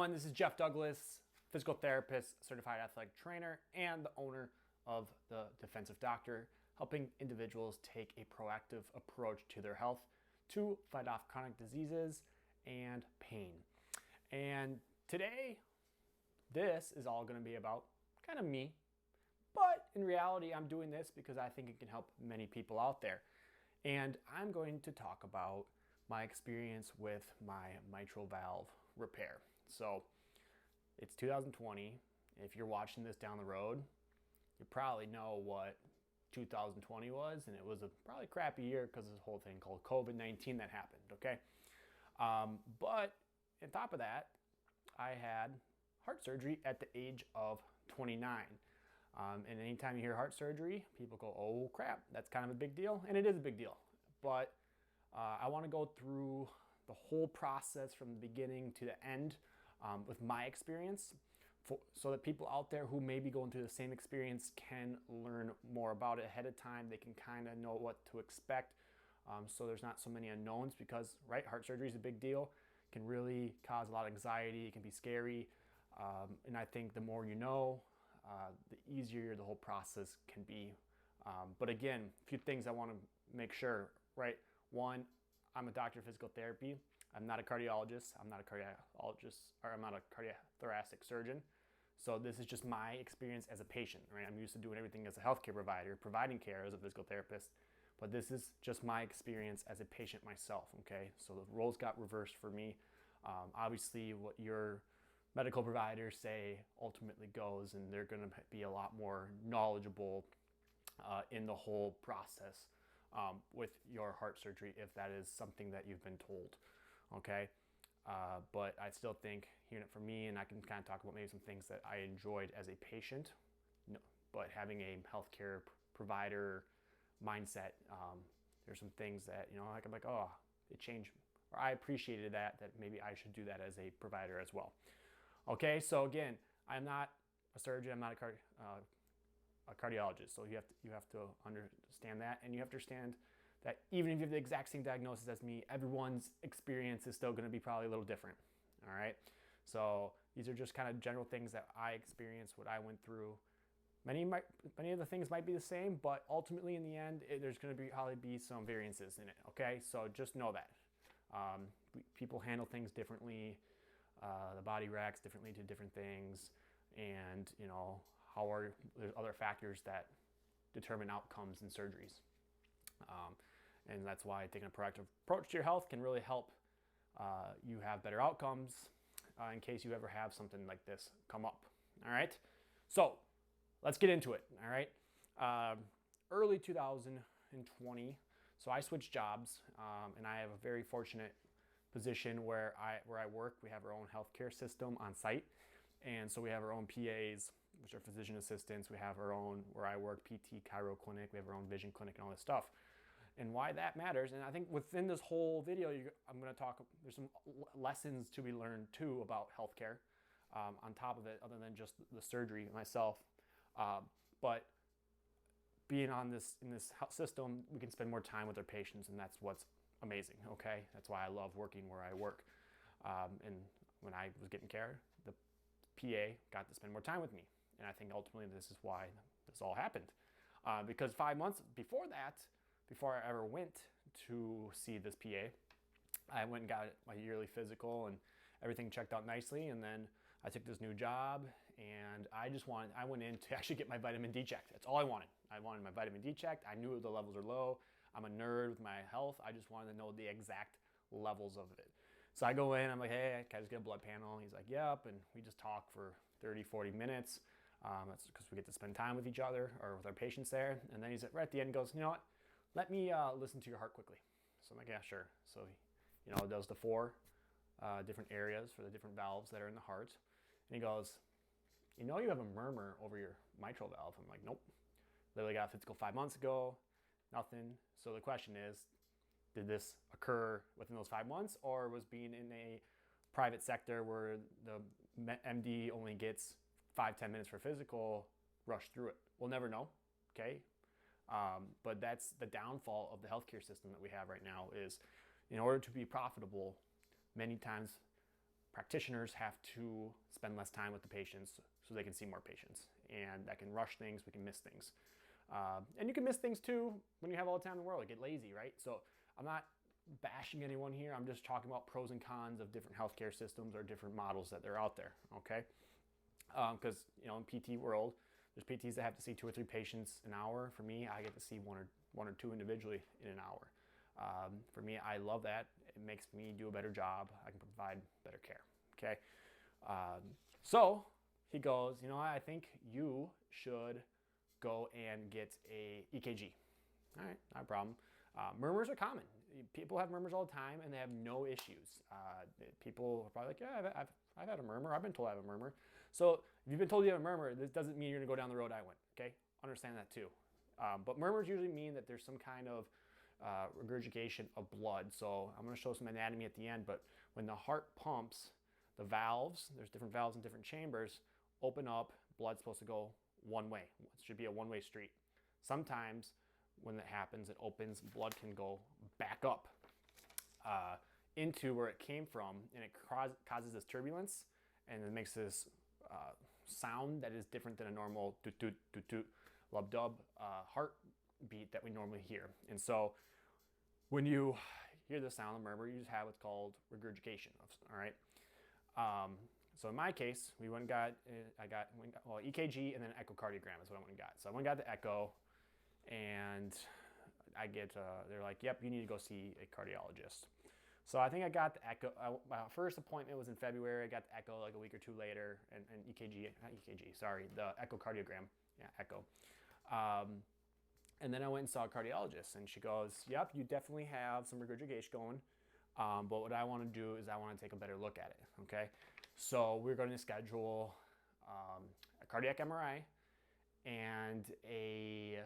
everyone, this is Jeff Douglas, physical therapist, certified athletic trainer, and the owner of the Defensive Doctor, helping individuals take a proactive approach to their health to fight off chronic diseases and pain. And today, this is all going to be about kind of me, but in reality, I'm doing this because I think it can help many people out there. And I'm going to talk about my experience with my mitral valve repair. So it's 2020. If you're watching this down the road, you probably know what 2020 was, and it was a probably crappy year because of this whole thing called COVID-19 that happened, okay? But on top of that, I had heart surgery at the age of 29. And anytime you hear heart surgery, people go, oh crap, that's kind of a big deal. And it is a big deal. But I want to go through the whole process from the beginning to the end with my experience so that people out there who may be going through the same experience can learn more about it ahead of time. They can kind of know what to expect so there's not so many unknowns because, right, heart surgery is a big deal. It can really cause a lot of anxiety. It can be scary. And I think the more you know, the easier the whole process can be. But again, a few things I want to make sure, right? One, I'm a doctor of physical therapy. I'm not a cardiologist. I'm not a cardiologist, or I'm not a cardiothoracic surgeon. So this is just my experience as a patient, right? I'm used to doing everything as a healthcare provider, providing care as a physical therapist. But this is just my experience as a patient myself, okay? So the roles got reversed for me. Obviously, what your medical providers say ultimately goes, and they're going to be a lot more knowledgeable in the whole process with your heart surgery if that is something that you've been told, okay? But I still think hearing it from me, and I can kind of talk about maybe some things that I enjoyed as a patient, but having a healthcare provider mindset, there's some things that, I'm like, oh, it changed, or I appreciated that maybe I should do that as a provider as well. Okay, so again, I'm not a surgeon, I'm not a cardiologist, so you have to understand that, and you have to understand that even if you have the exact same diagnosis as me, everyone's experience is still going to be probably a little different. All right, so these are just kind of general things that I experienced, what I went through. Many of the things might be the same, but ultimately in the end, there's going to probably be some variances in it. Okay, so just know that people handle things differently. The body reacts differently to different things, and there's other factors that determine outcomes in surgeries. And that's why taking a proactive approach to your health can really help you have better outcomes in case you ever have something like this come up. All right, so let's get into it. All right, early 2020, so I switched jobs, and I have a very fortunate position where I work. We have our own healthcare system on site, and so we have our own PAs, which are physician assistants. We have our own, where I work, PT, chiro clinic. We have our own vision clinic and all this stuff. And why that matters, and I think within this whole video, I'm going to talk, there's some lessons to be learned too about healthcare on top of it, other than just the surgery myself. But being in this system, we can spend more time with our patients, and that's what's amazing, okay? That's why I love working where I work. And when I was getting care, the PA got to spend more time with me. And I think ultimately this is why this all happened. Because 5 months before that, before I ever went to see this PA, I went and got my yearly physical and everything checked out nicely. And then I took this new job, and I went in to actually get my vitamin D checked. That's all I wanted. I wanted my vitamin D checked. I knew the levels are low. I'm a nerd with my health. I just wanted to know the exact levels of it. So I go in, I'm like, hey, can I just get a blood panel? He's like, yep. And we just talk for 30, 40 minutes. That's because we get to spend time with each other or with our patients there. And then he's right at the end, goes, you know what? Let me listen to your heart quickly. So I'm like, yeah, sure. So he does the 4 different areas for the different valves that are in the heart. And he goes, you have a murmur over your mitral valve. I'm like, nope. Literally got a physical 5 months ago. Nothing. So the question is, did this occur within those 5 months, or was being in a private sector where the MD only gets 5-10 minutes for physical, rush through it? We'll never know, okay? But that's the downfall of the healthcare system that we have right now is, in order to be profitable, many times practitioners have to spend less time with the patients so they can see more patients, and that can rush things, we can miss things. And you can miss things too when you have all the time in the world. You get lazy, right? So I'm not bashing anyone here. I'm just talking about pros and cons of different healthcare systems or different models that are out there, okay? Because, in PT world, there's PTs that have to see 2 or 3 patients an hour. For me, I get to see one or two individually in an hour. For me, I love that. It makes me do a better job. I can provide better care, okay? So he goes, I think you should go and get a EKG. All right, not a problem. Murmurs are common. People have murmurs all the time, and they have no issues. People are probably like, yeah, I've had a murmur. I've been told I have a murmur. So if you've been told you have a murmur, this doesn't mean you're going to go down the road I went, okay? Understand that too. But murmurs usually mean that there's some kind of regurgitation of blood. So I'm going to show some anatomy at the end, but when the heart pumps, the valves, there's different valves in different chambers, open up, blood's supposed to go one way. It should be a one-way street. Sometimes when that happens, it opens, blood can go back up into where it came from, and it causes this turbulence, and it makes this sound that is different than a normal toot-toot-toot-toot lub-dub heartbeat that we normally hear. And so when you hear the sound of murmur, you just have what's called regurgitation, all right? So in my case, we went and got EKG and then an echocardiogram is what I went and got. So I went and got the echo, and I get, they're like, yep, you need to go see a cardiologist. So I think I got the echo, my first appointment was in February. I got the echo like a week or two later, and the echocardiogram, echo. And then I went and saw a cardiologist, and she goes, yep, you definitely have some regurgitation going, but what I want to do is I want to take a better look at it, okay? So we're going to schedule a cardiac MRI and a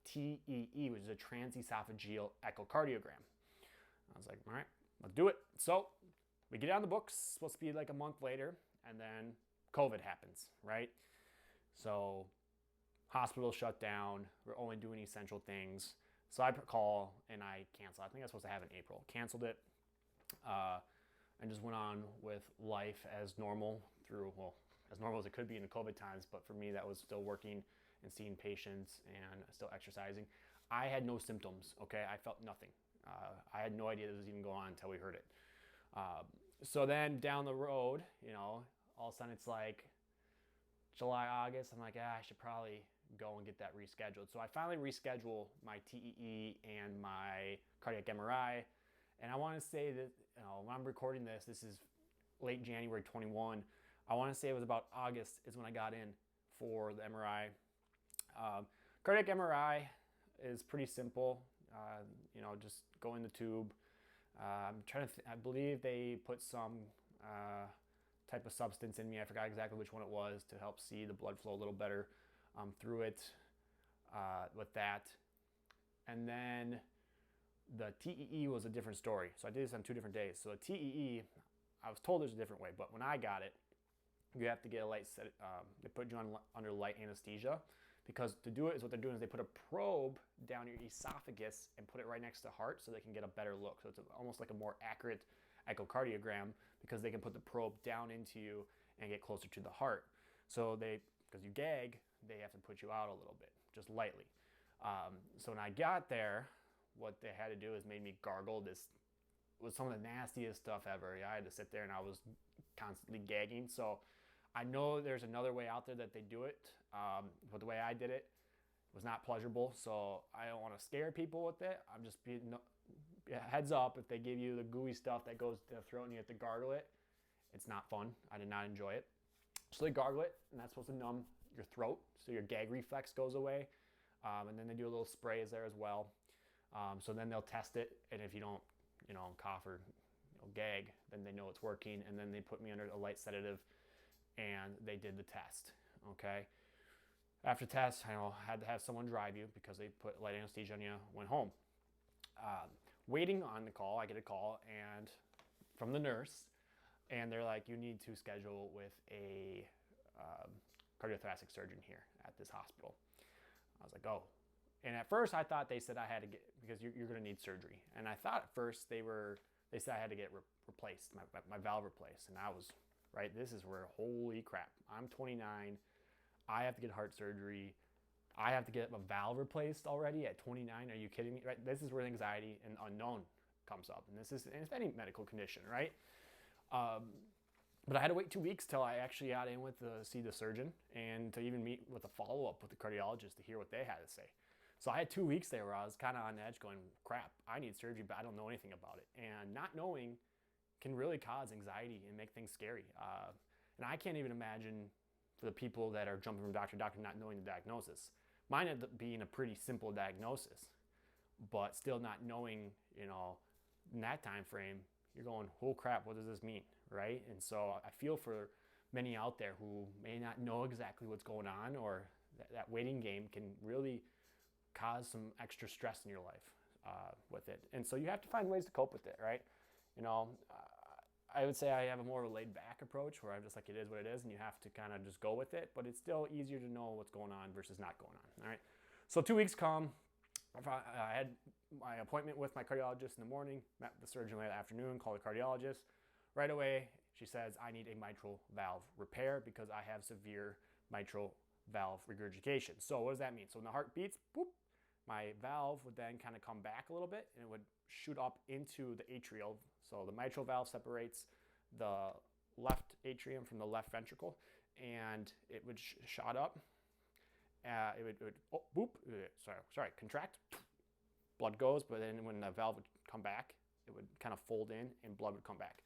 TEE, which is a transesophageal echocardiogram. I was like, all right, let's do it. So we get on the books, supposed to be like a month later, and then COVID happens, right? So hospitals shut down. We're only doing essential things. So I call and I cancel. I think I was supposed to have it in April. Canceled it and just went on with life as normal as normal as it could be in the COVID times. But for me, that was still working and seeing patients and still exercising. I had no symptoms, okay? I felt nothing. I had no idea this was even going on until we heard it. So then down the road, all of a sudden it's like July, August. I'm like, I should probably go and get that rescheduled. So I finally reschedule my TEE and my cardiac MRI. And I want to say that, when I'm recording this is late January 21. I want to say it was about August is when I got in for the MRI. Cardiac MRI is pretty simple. Just go in the tube. I believe they put some type of substance in me. I forgot exactly which one it was to help see the blood flow a little better through it with that. And then the TEE was a different story. So I did this on 2 different days. So the TEE, I was told there's a different way, but when I got it, you have to get a light set. They put you under light anesthesia, because to do it is what they're doing is they put a probe down your esophagus and put it right next to the heart so they can get a better look. So it's almost like a more accurate echocardiogram, because they can put the probe down into you and get closer to the heart. So because you gag, they have to put you out a little bit, just lightly. So when I got there, what they had to do is made me gargle. This was some of the nastiest stuff ever. I had to sit there and I was constantly gagging. So I know there's another way out there that they do it, but the way I did it was not pleasurable. So I don't want to scare people with it. I'm just being heads up, if they give you the gooey stuff that goes to the throat and you have to gargle it, it's not fun. I did not enjoy it. So they gargle it, and that's supposed to numb your throat, so your gag reflex goes away. And then they do a little sprays there as well. So then they'll test it, and if you don't, cough or gag, then they know it's working. And then they put me under a light sedative, and they did the test. Okay. After test, I had to have someone drive you because they put light anesthesia on you. Went home. Waiting on the call, I get a call and from the nurse, and they're like, you need to schedule with a cardiothoracic surgeon here at this hospital. I was like, oh. And at first I thought they said I had to get, because you're going to need surgery. And I thought at first they were they said I had to get replaced, my valve replaced. And I was, right, this is where, holy crap, I'm 29, I have to get heart surgery, I have to get a valve replaced already at 29. Are you kidding me? Right? This is where anxiety and unknown comes up. And it's any medical condition, right? But I had to wait 2 weeks till I actually got in with see the surgeon and to even meet with a follow-up with the cardiologist to hear what they had to say. So I had 2 weeks there where I was kind of on edge going, crap, I need surgery, but I don't know anything about it. And not knowing can really cause anxiety and make things scary. And I can't even imagine for the people that are jumping from doctor to doctor not knowing the diagnosis. Mine ended up being a pretty simple diagnosis, but still not knowing, in that time frame, you're going, oh crap, what does this mean, right? And so I feel for many out there who may not know exactly what's going on, or that waiting game can really cause some extra stress in your life with it. And so you have to find ways to cope with it, right? I would say I have a more laid back approach where I'm just like, it is what it is, and you have to kind of just go with it, but it's still easier to know what's going on versus not going on, all right? So 2 weeks come, I had my appointment with my cardiologist in the morning, met the surgeon late afternoon, called the cardiologist. Right away, she says, I need a mitral valve repair because I have severe mitral valve regurgitation. So what does that mean? So when the heart beats, boop, my valve would then kind of come back a little bit and it would shoot up into the atrial. So the mitral valve separates the left atrium from the left ventricle, and it would shot up. It would contract. Blood goes, but then when the valve would come back, it would kind of fold in and blood would come back.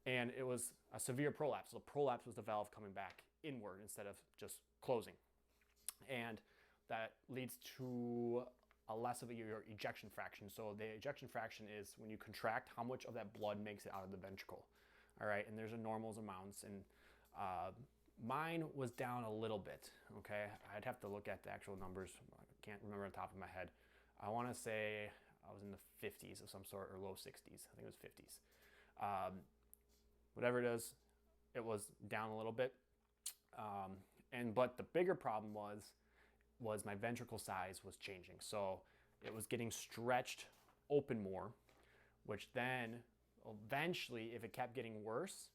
And it was a severe prolapse. So the prolapse was the valve coming back inward instead of just closing. And that leads to a less of your ejection fraction. So the ejection fraction is when you contract, how much of that blood makes it out of the ventricle. All right, and there's a normals amounts, and mine was down a little bit, okay? I'd have to look at the actual numbers. I can't remember on top of my head. I want to say I was in the 50s of some sort, or low 60s. I think it was 50s. Whatever it is, it was down a little bit. But the bigger problem was my ventricle size was changing. So it was getting stretched open more, which then eventually, if it kept getting worse,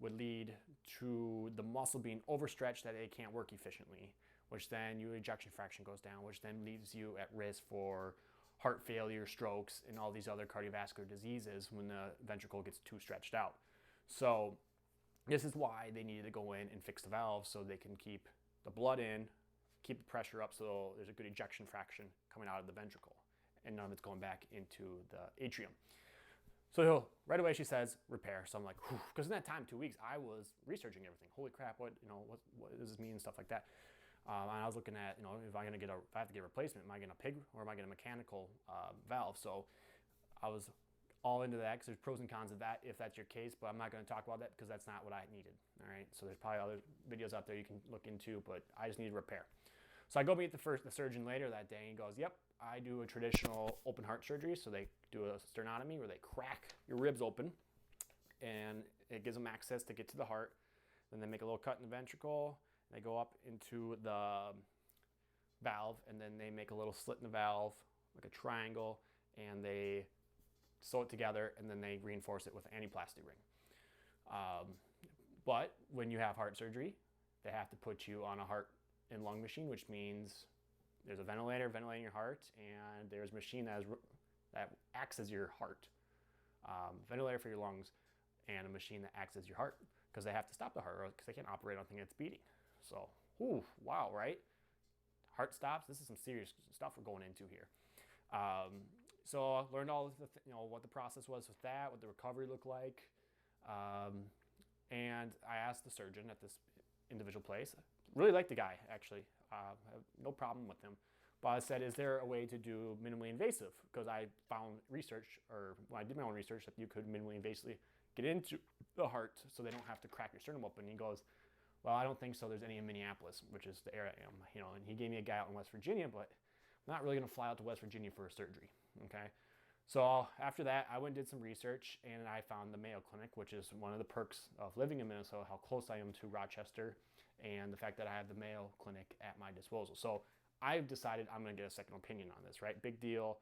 would lead to the muscle being overstretched that it can't work efficiently, which then your ejection fraction goes down, which then leaves you at risk for heart failure, strokes, and all these other cardiovascular diseases when the ventricle gets too stretched out. So this is why they needed to go in and fix the valve so they can keep the blood in, keep the pressure up so there's a good ejection fraction coming out of the ventricle and none of it's going back into the atrium. So right away she says repair. So I'm like, because in that time, 2 weeks, I was researching everything. Holy crap, what does this mean and stuff like that. And I was looking at, if I have to get a replacement, am I getting a pig or am I getting a mechanical valve? So I was all into that because there's pros and cons of that if that's your case, but I'm not going to talk about that because that's not what I needed. All right. So there's probably other videos out there you can look into, but I just needed repair. So I go meet the surgeon later that day, and he goes, yep, I do a traditional open heart surgery. So they do a sternotomy where they crack your ribs open, and it gives them access to get to the heart. Then they make a little cut in the ventricle. They go up into the valve, and then they make a little slit in the valve, like a triangle, and they sew it together, and then they reinforce it with an anaplasty ring. But when you have heart surgery, they have to put you on a heart and lung machine, which means there's a ventilator ventilating your heart, and there's a machine that acts as your heart. Ventilator for your lungs, and a machine that acts as your heart, because they have to stop the heart because they can't operate on something that's beating. So, wow, right? Heart stops. This is some serious stuff we're going into here. So I learned all what the process was with that, what the recovery looked like, and I asked the surgeon at this individual place. Really liked the guy, actually. I have no problem with him. But I said, is there a way to do minimally invasive? Because I found research, or when I did my own research, that you could minimally invasively get into the heart so they don't have to crack your sternum open. And he goes, well, I don't think so. There's any in Minneapolis, which is the area I am, and he gave me a guy out in West Virginia, but I'm not really going to fly out to West Virginia for a surgery, okay? So after that, I went and did some research, and I found the Mayo Clinic, which is one of the perks of living in Minnesota, how close I am to Rochester, and the fact that I have the Mayo Clinic at my disposal. So I've decided I'm going to get a second opinion on this, right? Big deal.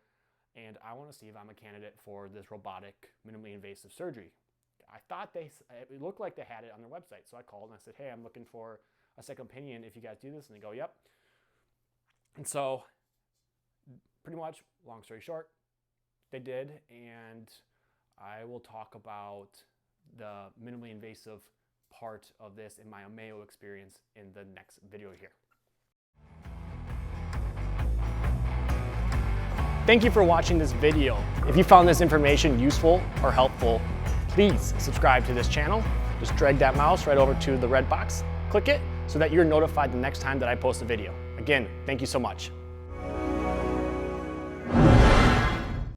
and I want to see if I'm a candidate for this robotic, minimally invasive surgery. I thought it looked like they had it on their website. So I called and I said, hey, I'm looking for a second opinion if you guys do this. And they go, yep. And so pretty much, long story short, they did. And I will talk about the minimally invasive part of this in my Mayo experience in the next video here. Thank you for watching this video. If you found this information useful or helpful, please subscribe to this channel. Just drag that mouse right over to the red box, click it so that you're notified the next time that I post a video. Again, thank you so much.